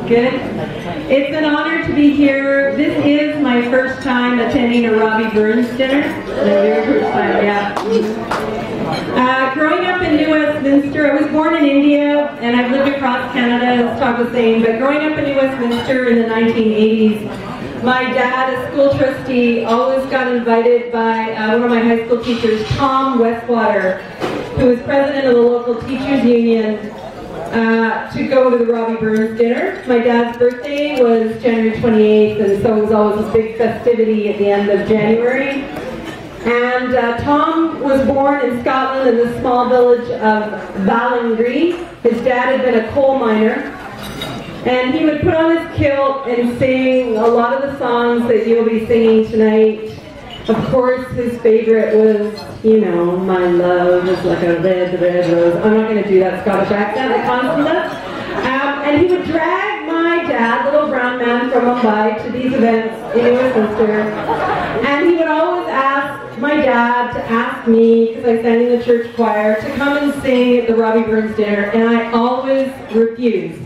Good. It's an honor to be here. This is my first time attending a Robbie Burns dinner. The very first time, yeah. Growing up in New Westminster, I was born in India and I've lived across Canada, as Todd was saying, but growing up in New Westminster in the 1980s, my dad, a school trustee, always got invited by one of my high school teachers, Tom Westwater, who was president of the local teachers union, to go to the Robbie Burns dinner. My dad's birthday was January 28th, and so it was always a big festivity at the end of January. And Tom was born in Scotland in the small village of Ballingree. His dad had been a coal miner. And he would put on his kilt and sing a lot of the songs that you'll be singing tonight. Of course, his favorite was, you know, My Love is Like a Red, Red Rose. I'm not going to do that Scottish accent, I promise that. And he would drag my dad, little brown man from Mumbai, to these events in New Westminster. And he would always ask my dad to ask me, because I sang in the church choir, to come and sing at the Robbie Burns dinner, and I always refused.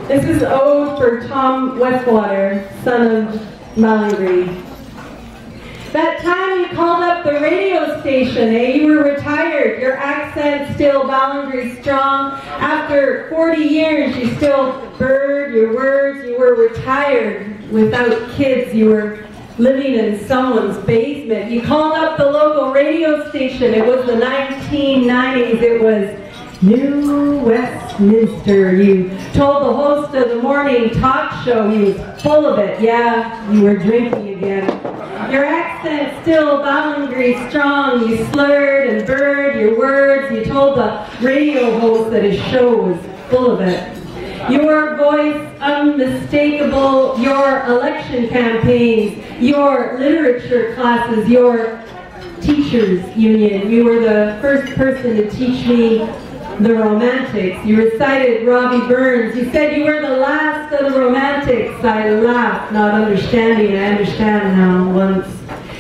This is ode for Tom Westwater, son of Ballingree. That time you called up the radio station, eh? You were retired, your accent still Ballingree strong. After 40 years, you still bird your words. You were retired without kids. You were living in someone's basement. You called up the local radio station. It was the 1990s. It was New Westminster. You told the host of the morning talk show he was full of it. Yeah, you were drinking again. Your accent still Ballingree strong. You slurred and bird your words. You told the radio host that his show was full of it. Your voice unmistakable. Your election campaigns. Your literature classes. Your teachers union. You were the first person to teach me the Romantics. You recited Robbie Burns. You said you were the last of the Romantics. I laughed, not understanding. I understand now once.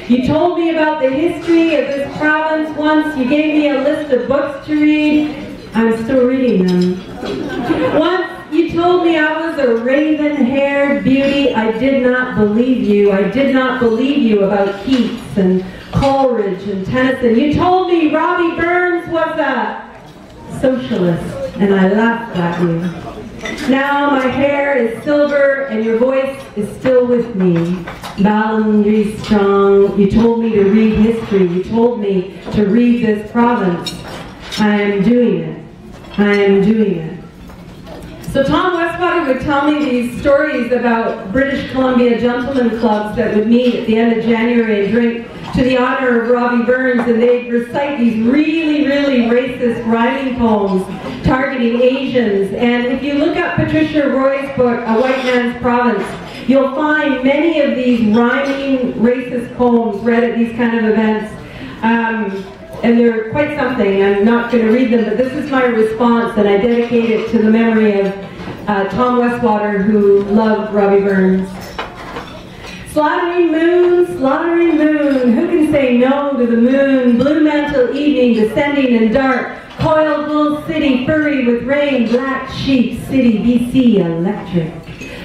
You told me about the history of this province once. You gave me a list of books to read. I'm still reading them. Once you told me I was a raven-haired beauty. I did not believe you. I did not believe you about Keats and Coleridge and Tennyson. You told me Robbie Burns was a socialist, and I laughed at you. Now my hair is silver and your voice is still with me. Ballingree strong. You told me to read history. You told me to read this province. I am doing it. I am doing it. So Tom Westwater would tell me these stories about British Columbia gentlemen clubs that would meet at the end of January and drink to the honor of Robbie Burns, and they'd recite these really, really racist rhyming poems targeting Asians. And if you look up Patricia Roy's book, A White Man's Province, you'll find many of these rhyming racist poems read at these kind of events. And they're quite something. I'm not going to read them, but this is my response, and I dedicate it to the memory of Tom Westwater, who loved Robbie Burns. Slaughtering moon, who can say no to the moon? Blue mantle evening, descending in dark. Coiled wool city, furry with rain. Black sheep city, BC, electric.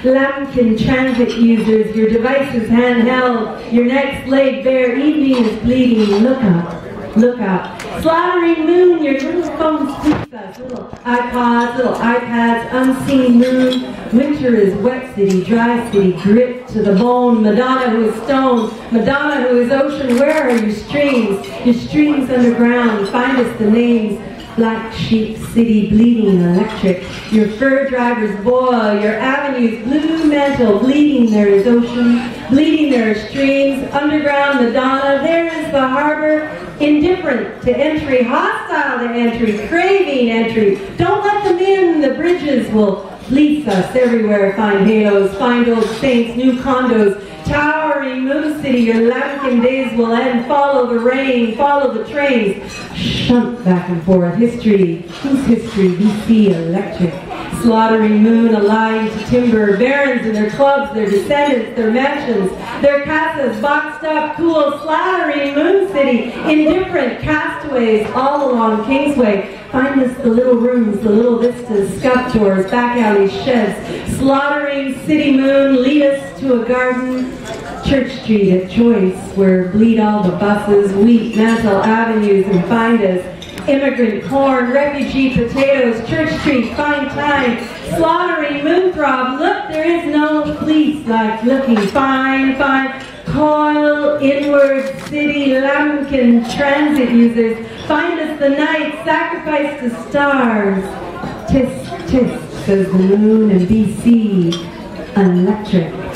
Lambkin transit users, your devices handheld. Your necks laid bare, evening is bleeding. Look up, look up. Slaughtering moon, your little phone speaks us. Little iPods, little iPads, unseen moon. Winter is wet city, dry city, grit to the bone. Madonna who is stone, Madonna who is ocean. Where are your streams? Your streams underground. Find us the names. Black sheep city, bleeding electric. Your fur drivers boil. Your avenues blue mantle, bleeding there is ocean. Bleeding there are streams. Underground Madonna. There is the harbor. Indifferent to entry, hostile to entry, craving entry. Don't let them in. The bridges will fleece us everywhere. Find halos, find old saints, new condos. Towering moon city, your lambkin days will end. Follow the rain, follow the trains. Shunt back and forth. History, whose history? BC electric. Slaughtering moon, aligned to timber. Barons and their clubs, their descendants, their mansions, their casas, boxed up, cool, slaughtering moon city. Indifferent castaways all along Kingsway. Find us the little rooms, the little vistas, scuff doors, back alleys, sheds, slaughtering city moon, lead us to a garden, Church Street at Choice, where bleed all the buses, wheat, mantle avenues, and find us. Immigrant corn, refugee potatoes, Church Street, fine time, slaughtering moon throb, look, there is no fleece like looking fine, fine, coil, inward, city, lambkin, transit users, find us the night, sacrifice to stars, tisk, tisk, says the moon, and BC, electric.